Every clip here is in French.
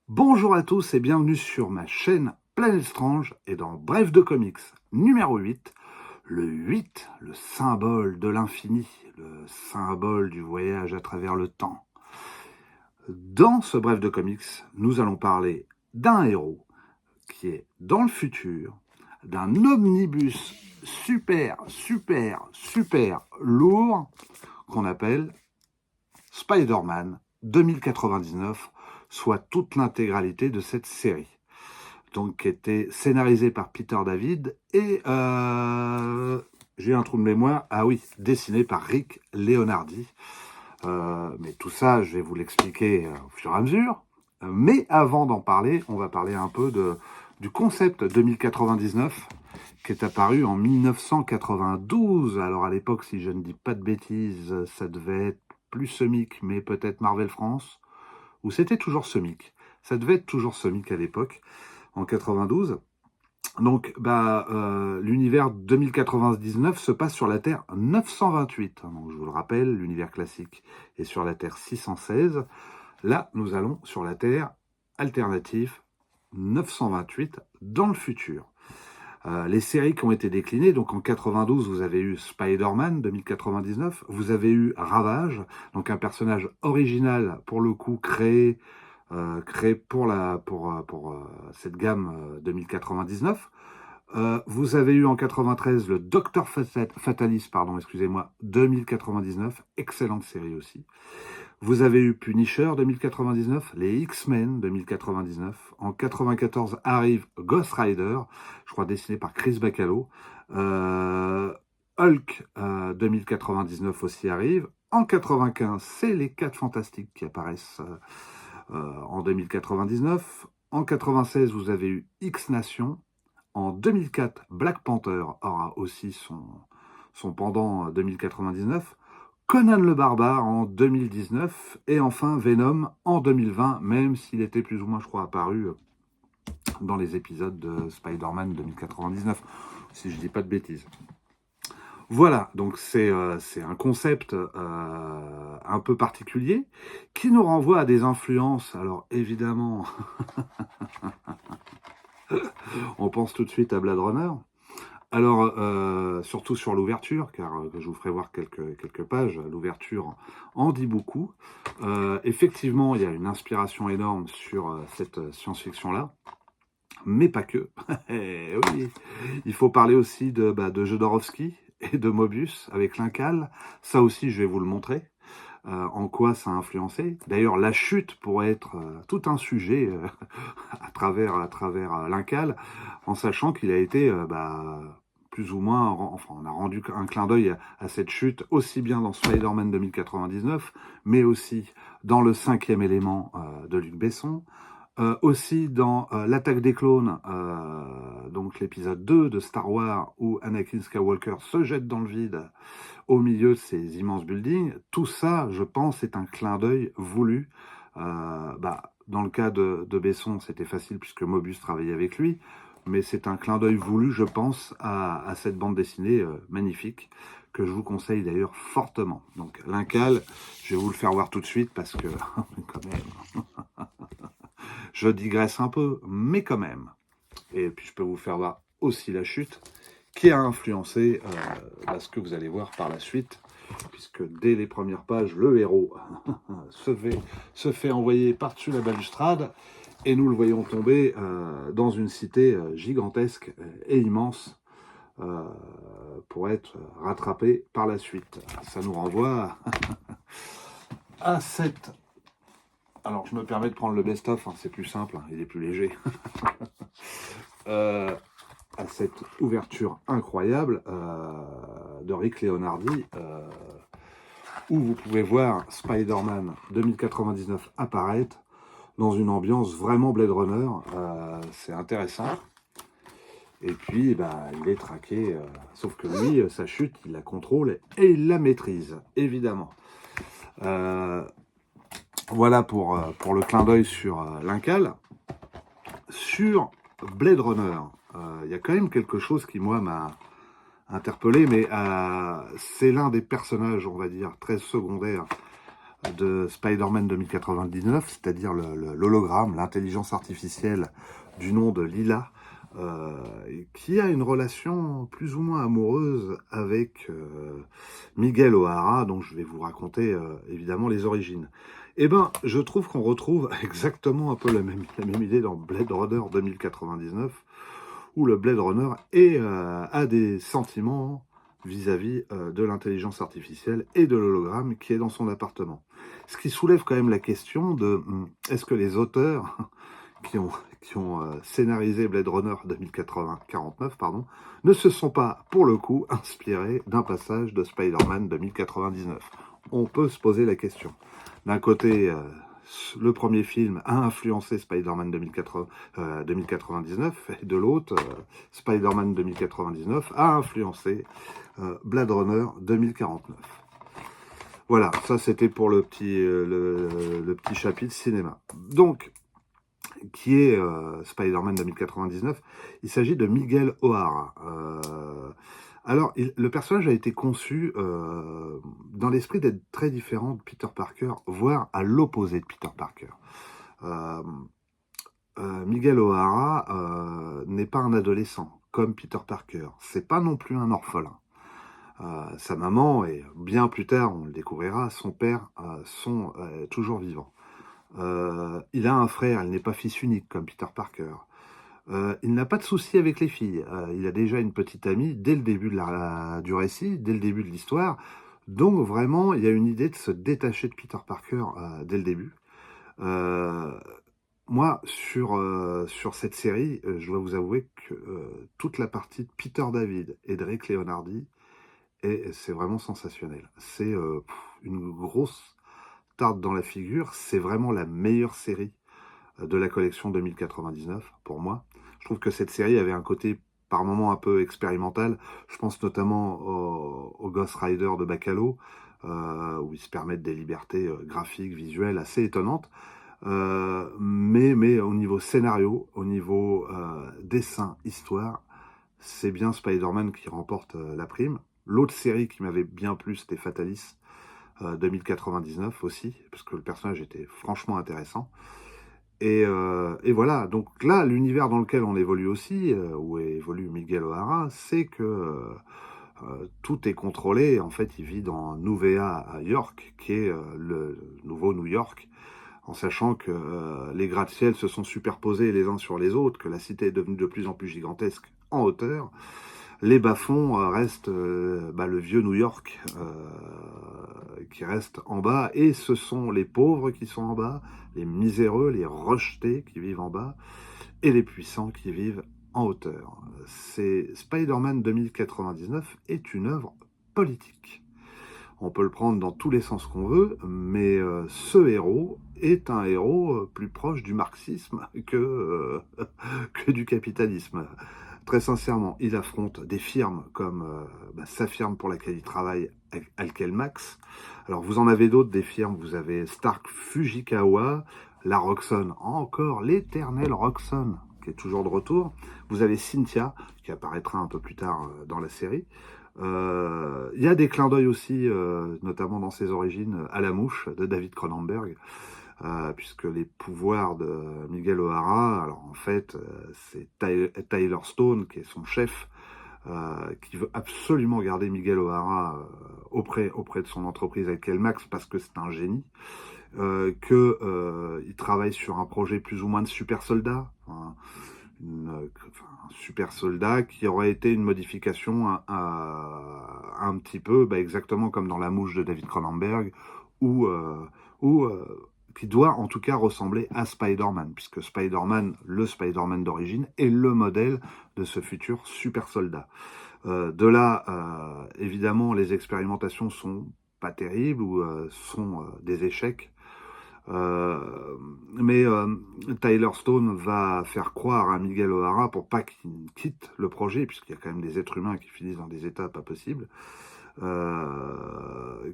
Bonjour à tous et bienvenue sur ma chaîne Planète Strange et dans Bref de Comics numéro 8, le 8, le symbole de l'infini, le symbole du voyage à travers le temps. Dans ce Bref de Comics, nous allons parler d'un héros qui est dans le futur, d'un omnibus super lourd qu'on appelle Spider-Man 2099, soit toute l'intégralité de cette série. Donc, qui était scénarisé par Peter David et j'ai un trou de mémoire, dessiné par Rick Leonardi. Mais tout ça, je vais vous l'expliquer au fur et à mesure. Mais avant d'en parler, on va parler un peu du concept 2099 qui est apparu en 1992. Alors à l'époque, si je ne dis pas de bêtises, ça devait être plus Semic, mais peut-être Marvel France, ou c'était toujours Semic. Ça devait être toujours Semic à l'époque, en 92. Donc, l'univers 2099 se passe sur la Terre 928. Donc, je vous le rappelle, l'univers classique est sur la Terre 616. Là, nous allons sur la Terre alternative 928 dans le futur. Les séries qui ont été déclinées, donc en 92, vous avez eu Spider-Man 2099, vous avez eu Ravage, donc un personnage original pour le coup créé pour cette gamme 2099. Vous avez eu en 93 le Docteur Fatalis, 2099, excellente série aussi. Vous avez eu Punisher 2099, les X-Men 2099. En 94 arrive Ghost Rider, je crois dessiné par Chris Bacalo. Hulk 2099 aussi arrive. En 95, c'est les 4 Fantastiques qui apparaissent en 2099. En 96, vous avez eu X-Nation. En 2004, Black Panther aura aussi son pendant 2099. Conan le Barbare en 2019 et enfin Venom en 2020, même s'il était plus ou moins, je crois, apparu dans les épisodes de Spider-Man 2099, si je dis pas de bêtises. Voilà, donc c'est un concept un peu particulier qui nous renvoie à des influences. Alors évidemment, on pense tout de suite à Blade Runner. Alors, surtout sur l'ouverture, car je vous ferai voir quelques pages, l'ouverture en dit beaucoup. Effectivement, il y a une inspiration énorme sur cette science-fiction-là, mais pas que. Oui, il faut parler aussi de Jodorowsky et de Mobius avec l'Incal. Ça aussi, je vais vous le montrer, en quoi ça a influencé. D'ailleurs, la chute pourrait être tout un sujet à travers l'Incal, en sachant qu'il a été plus ou moins, on a rendu un clin d'œil à cette chute, aussi bien dans Spider-Man 2099, mais aussi dans le 5e élément de Luc Besson, aussi dans L'attaque des clones, donc l'épisode 2 de Star Wars, où Anakin Skywalker se jette dans le vide au milieu de ces immenses buildings. Tout ça, je pense, est un clin d'œil voulu. Dans le cas de Besson, c'était facile puisque Mobius travaillait avec lui, mais c'est un clin d'œil voulu, je pense, à cette bande dessinée magnifique, que je vous conseille d'ailleurs fortement. Donc l'Incal, je vais vous le faire voir tout de suite parce que, quand même, je digresse un peu, mais quand même. Et puis je peux vous faire voir aussi la chute, qui a influencé ce que vous allez voir par la suite, puisque dès les premières pages, le héros se fait envoyer par-dessus la balustrade, et nous le voyons tomber dans une cité gigantesque et immense pour être rattrapé par la suite. Ça nous renvoie à cette... Alors, je me permets de prendre le best-of, c'est plus simple, il est plus léger. À cette ouverture incroyable de Rick Leonardi, où vous pouvez voir Spider-Man 2099 apparaître dans une ambiance vraiment Blade Runner. C'est intéressant. Et puis, il est traqué, sauf que lui, sa chute, il la contrôle et il la maîtrise, évidemment. Voilà pour le clin d'œil sur l'Incal. Sur Blade Runner, il y a quand même quelque chose qui, moi, m'a interpellé, mais c'est l'un des personnages, on va dire, très secondaires de Spider-Man 2099, c'est-à-dire l'hologramme, l'intelligence artificielle du nom de Lila, qui a une relation plus ou moins amoureuse avec Miguel O'Hara, dont je vais vous raconter évidemment les origines. Eh ben, je trouve qu'on retrouve exactement un peu la même idée dans Blade Runner 2099, où le Blade Runner a des sentiments vis-à-vis de l'intelligence artificielle et de l'hologramme qui est dans son appartement. Ce qui soulève quand même la question de est-ce que les auteurs qui ont scénarisé Blade Runner 2049, ne se sont pas, pour le coup, inspirés d'un passage de Spider-Man 2099. On peut se poser la question. D'un côté, le premier film a influencé Spider-Man 2099, et de l'autre, Spider-Man 2099 a influencé Blade Runner 2049. Voilà, ça c'était pour le petit chapitre cinéma. Donc, qui est Spider-Man 2099, il s'agit de Miguel O'Hara. Alors, le personnage a été conçu dans l'esprit d'être très différent de Peter Parker, voire à l'opposé de Peter Parker. Miguel O'Hara n'est pas un adolescent, comme Peter Parker. C'est pas non plus un orphelin. Sa maman, et bien plus tard, on le découvrira, son père sont toujours vivants. Il a un frère, il n'est pas fils unique comme Peter Parker. Il n'a pas de souci avec les filles. Il a déjà une petite amie dès le début du récit, dès le début de l'histoire. Donc vraiment, il y a une idée de se détacher de Peter Parker dès le début. Moi, sur cette série, je dois vous avouer que toute la partie de Peter David et de Rick Leonardi, c'est vraiment sensationnel. C'est une grosse tarte dans la figure. C'est vraiment la meilleure série de la collection 2099 pour moi. Je trouve que cette série avait un côté par moments un peu expérimental. Je pense notamment au Ghost Rider de Bacalo, où ils se permettent des libertés graphiques, visuelles assez étonnantes. Mais au niveau scénario, au niveau dessin, histoire, c'est bien Spider-Man qui remporte la prime. L'autre série qui m'avait bien plu, c'était Fatalis 2099 aussi, parce que le personnage était franchement intéressant. Et voilà, donc là, l'univers dans lequel on évolue aussi, où évolue Miguel O'Hara, c'est que tout est contrôlé. En fait, il vit dans Nuvea à York, qui est le nouveau New York, en sachant que les gratte-ciel se sont superposés les uns sur les autres, que la cité est devenue de plus en plus gigantesque en hauteur. Les bas-fonds restent le vieux New York qui reste en bas, et ce sont les pauvres qui sont en bas, les miséreux, les rejetés qui vivent en bas, et les puissants qui vivent en hauteur. Spider-Man 2099 est une œuvre politique. On peut le prendre dans tous les sens qu'on veut, mais ce héros est un héros plus proche du marxisme que du capitalisme. Très sincèrement, il affronte des firmes comme sa firme pour laquelle il travaille, Alkelmax. Alors vous en avez d'autres, des firmes, vous avez Stark Fujikawa, la Roxxon, encore l'éternelle Roxxon, qui est toujours de retour. Vous avez Cynthia, qui apparaîtra un peu plus tard dans la série. Il y a des clins d'œil aussi, notamment dans ses origines, à la mouche de David Cronenberg, puisque les pouvoirs de Miguel O'Hara, alors en fait, c'est Tyler Stone, qui est son chef, qui veut absolument garder Miguel O'Hara auprès de son entreprise avec Elmax, parce que c'est un génie, il travaille sur un projet plus ou moins de super soldat, un super soldat qui aurait été une modification un petit peu, exactement comme dans La Mouche de David Cronenberg, ou qui doit en tout cas ressembler à Spider-Man, puisque Spider-Man, le Spider-Man d'origine, est le modèle de ce futur super soldat. De là, évidemment, les expérimentations sont pas terribles ou sont des échecs. Mais Tyler Stone va faire croire à Miguel O'Hara, pour pas qu'il quitte le projet, puisqu'il y a quand même des êtres humains qui finissent dans des états pas possibles,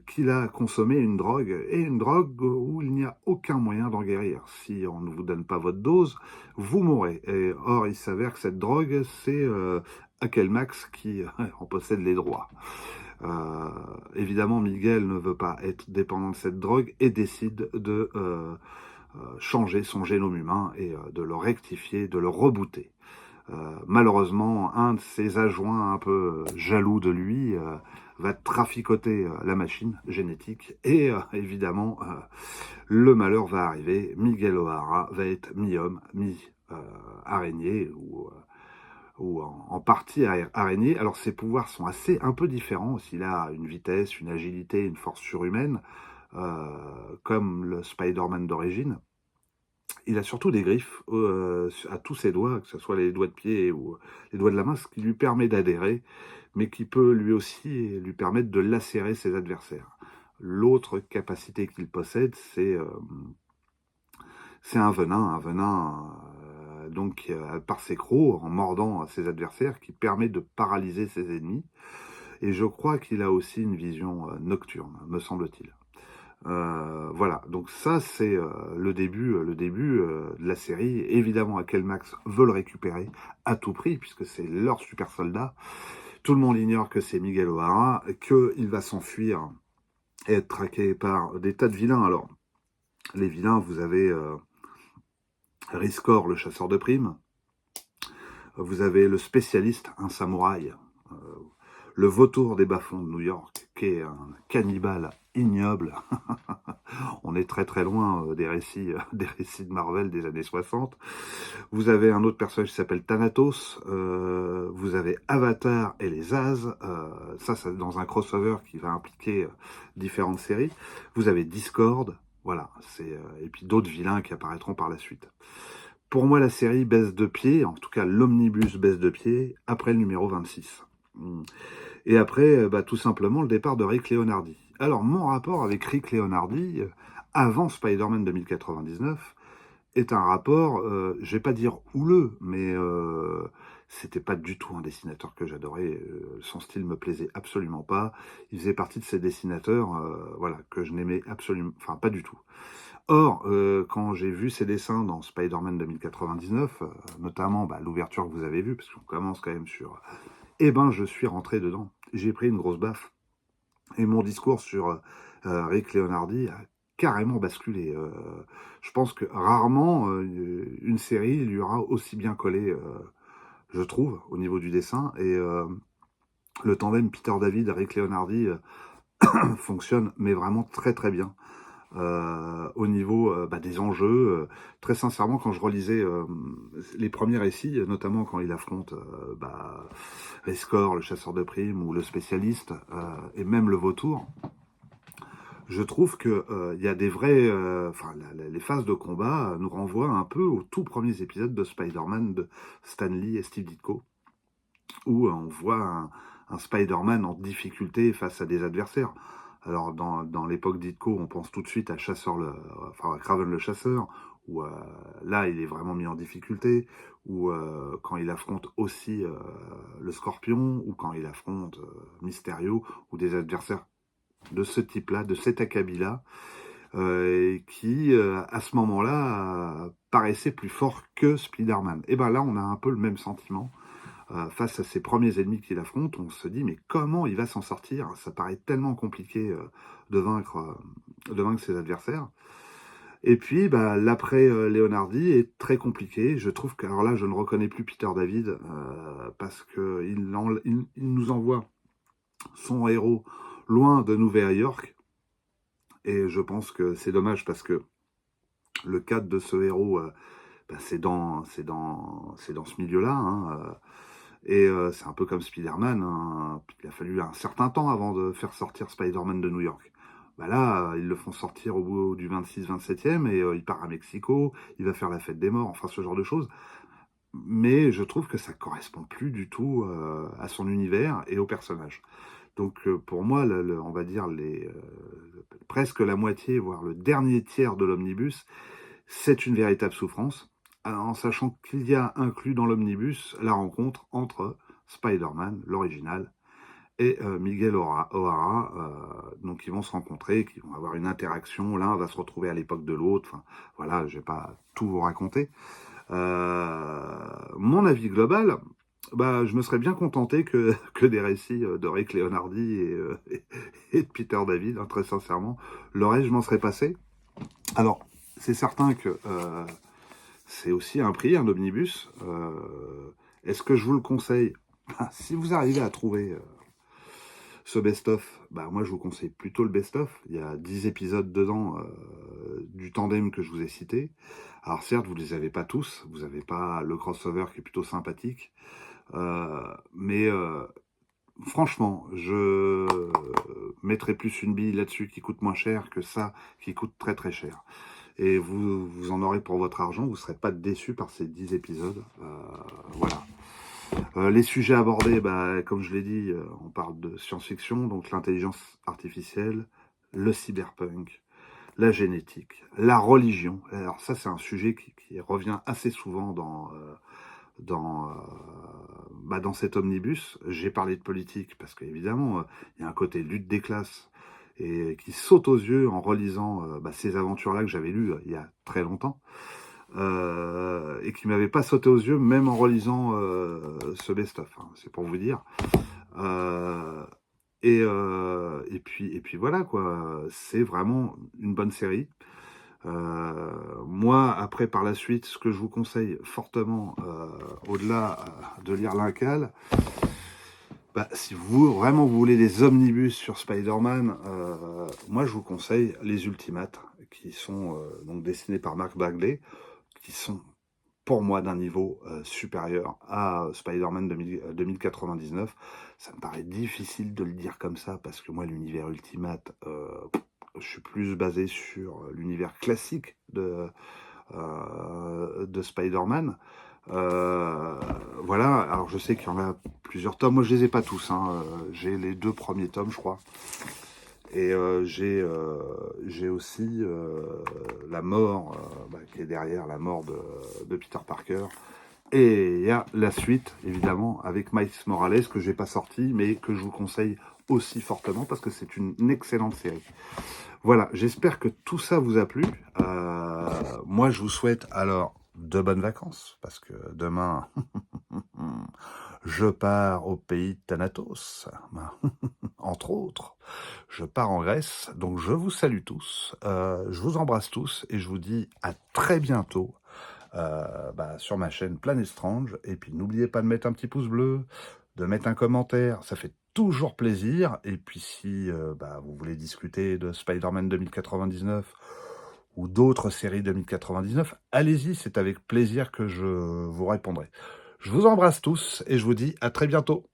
qu'il a consommé une drogue, et une drogue où il n'y a aucun moyen d'en guérir. Si on ne vous donne pas votre dose, vous mourrez. Et or, il s'avère que cette drogue, c'est Akelmax qui en possède les droits. Évidemment, Miguel ne veut pas être dépendant de cette drogue et décide de changer son génome humain et de le rectifier, de le rebooter. Malheureusement, un de ses adjoints un peu jaloux de lui va traficoter la machine génétique et évidemment le malheur va arriver. Miguel O'Hara va être mi-homme, mi-araignée ou en partie araignée. Alors ses pouvoirs sont un peu différents. Il a une vitesse, une agilité, une force surhumaine comme le Spider-Man d'origine. Il a surtout des griffes à tous ses doigts, que ce soit les doigts de pied ou les doigts de la main, ce qui lui permet d'adhérer, mais qui peut lui aussi lui permettre de lacérer ses adversaires. L'autre capacité qu'il possède, c'est un venin donc par ses crocs, en mordant ses adversaires, qui permet de paralyser ses ennemis. Et je crois qu'il a aussi une vision nocturne, me semble-t-il. Voilà, donc ça c'est le début de la série. Évidemment, Akelmax veut le récupérer à tout prix, puisque c'est leur super soldat. Tout le monde ignore que c'est Miguel O'Hara, qu'il va s'enfuir et être traqué par des tas de vilains. Alors, les vilains, vous avez Riscor, le chasseur de primes. Vous avez le spécialiste, un samouraï. Le vautour des bas-fonds de New York, qui est un cannibale ignoble. On est très très loin des récits de Marvel des années 60. Vous avez un autre personnage qui s'appelle Thanatos. Vous avez Avatar et les As. Ça, c'est dans un crossover qui va impliquer différentes séries. Vous avez Discord. Voilà. Et puis d'autres vilains qui apparaîtront par la suite. Pour moi, la série baisse de pied. En tout cas, l'omnibus baisse de pied après le numéro 26. Et après, tout simplement, le départ de Rick Leonardi. Alors, mon rapport avec Rick Leonardi, avant Spider-Man 2099, est un rapport, je vais pas dire houleux, mais c'était pas du tout un dessinateur que j'adorais. Son style me plaisait absolument pas. Il faisait partie de ces dessinateurs, voilà, que je n'aimais absolument, enfin pas du tout. Or, quand j'ai vu ses dessins dans Spider-Man 2099, notamment l'ouverture que vous avez vue, parce qu'on commence quand même sur... Eh ben, je suis rentré dedans. J'ai pris une grosse baffe. Et mon discours sur Rick Leonardi a carrément basculé. Je pense que rarement une série lui aura aussi bien collé, je trouve, au niveau du dessin. Et le tandem Peter David, Rick Leonardi fonctionne, mais vraiment très très bien. Au niveau des enjeux, très sincèrement, quand je relisais les premiers récits, notamment quand il affronte Riscor, le chasseur de primes, ou le spécialiste, et même le vautour, je trouve que y a des vrais... les phases de combat nous renvoient un peu aux tout premiers épisodes de Spider-Man de Stan Lee et Steve Ditko, où on voit un Spider-Man en difficulté face à des adversaires. Alors, dans l'époque Ditko, on pense tout de suite à Kraven le chasseur, où là, il est vraiment mis en difficulté, ou quand il affronte aussi le Scorpion, ou quand il affronte Mysterio, ou des adversaires de ce type-là, de cet acabit-là, qui, à ce moment-là, paraissait plus fort que Spider-Man. Et ben là, on a un peu le même sentiment. Face à ses premiers ennemis qu'il affronte, on se dit mais comment il va s'en sortir? Ça paraît tellement compliqué de vaincre ses adversaires. Et puis l'après Leonardi est très compliqué. Je trouve que alors là je ne reconnais plus Peter David parce que il nous envoie son héros loin de Nouvelle-York. Et je pense que c'est dommage parce que le cadre de ce héros, c'est dans ce milieu-là. Hein, et c'est un peu comme Spider-Man, hein. Il a fallu un certain temps avant de faire sortir Spider-Man de New York. Là, ils le font sortir au bout du 26-27e et il part à Mexico, il va faire la fête des morts, enfin ce genre de choses. Mais je trouve que ça correspond plus du tout à son univers et au personnage. Donc pour moi, on va dire presque la moitié, voire le dernier tiers de l'omnibus, c'est une véritable souffrance, en sachant qu'il y a inclus dans l'omnibus la rencontre entre Spider-Man, l'original, et Miguel O'Hara. Donc ils vont se rencontrer, ils vont avoir une interaction, l'un va se retrouver à l'époque de l'autre, enfin voilà, je vais pas tout vous raconter. Mon avis global, Bah, je me serais bien contenté que, que des récits de Rick Leonardi et de Peter David, hein, très sincèrement. Le reste, je m'en serais passé. Alors, c'est certain que c'est aussi un prix, un omnibus. Est-ce que je vous le conseille? Si vous arrivez à trouver ce best-of, bah, moi je vous conseille plutôt le best-of. Il y a 10 épisodes dedans du tandem que je vous ai cité. Alors certes, vous ne les avez pas tous, vous n'avez pas le crossover qui est plutôt sympathique, mais franchement, je mettrais plus une bille là-dessus qui coûte moins cher que ça qui coûte très très cher. Et vous en aurez pour votre argent, vous ne serez pas déçus par ces 10 épisodes. Voilà. Les sujets abordés, bah, comme je l'ai dit, on parle de science-fiction, donc l'intelligence artificielle, le cyberpunk, la génétique, la religion. Alors ça, c'est un sujet qui revient assez souvent dans, dans cet omnibus. J'ai parlé de politique parce qu'évidemment, il y a un côté lutte des classes et qui saute aux yeux en relisant ces aventures-là que j'avais lues il y a très longtemps. Et qui m'avait pas sauté aux yeux, même en relisant ce best-of, hein, c'est pour vous dire. Euh, et puis voilà, quoi. C'est vraiment une bonne série. Moi, après, par la suite, ce que je vous conseille fortement, au-delà de lire l'Incal, bah, si vous vraiment vous voulez des omnibus sur Spider-Man, moi je vous conseille les Ultimates, qui sont donc dessinés par Mark Bagley, qui sont pour moi d'un niveau supérieur à Spider-Man 2099. Ça me paraît difficile de le dire comme ça, parce que moi l'univers Ultimate, je suis plus basé sur l'univers classique de Spider-Man. Voilà, alors je sais qu'il y en a plusieurs tomes, moi je les ai pas tous, hein. J'ai les 2 premiers tomes je crois, et j'ai aussi la mort qui est derrière la mort de Peter Parker, et il y a la suite évidemment avec Miles Morales que j'ai pas sorti mais que je vous conseille aussi fortement parce que c'est une excellente série. Voilà, j'espère que tout ça vous a plu. Moi, je vous souhaite alors de bonnes vacances, parce que demain, je pars au pays de Thanatos, entre autres. Je pars en Grèce, donc je vous salue tous, je vous embrasse tous, et je vous dis à très bientôt sur ma chaîne Planet Strange. Et puis n'oubliez pas de mettre un petit pouce bleu, de mettre un commentaire, ça fait toujours plaisir. Et puis si vous voulez discuter de Spider-Man 2099 ou d'autres séries 2099, allez-y, c'est avec plaisir que je vous répondrai. Je vous embrasse tous et je vous dis à très bientôt.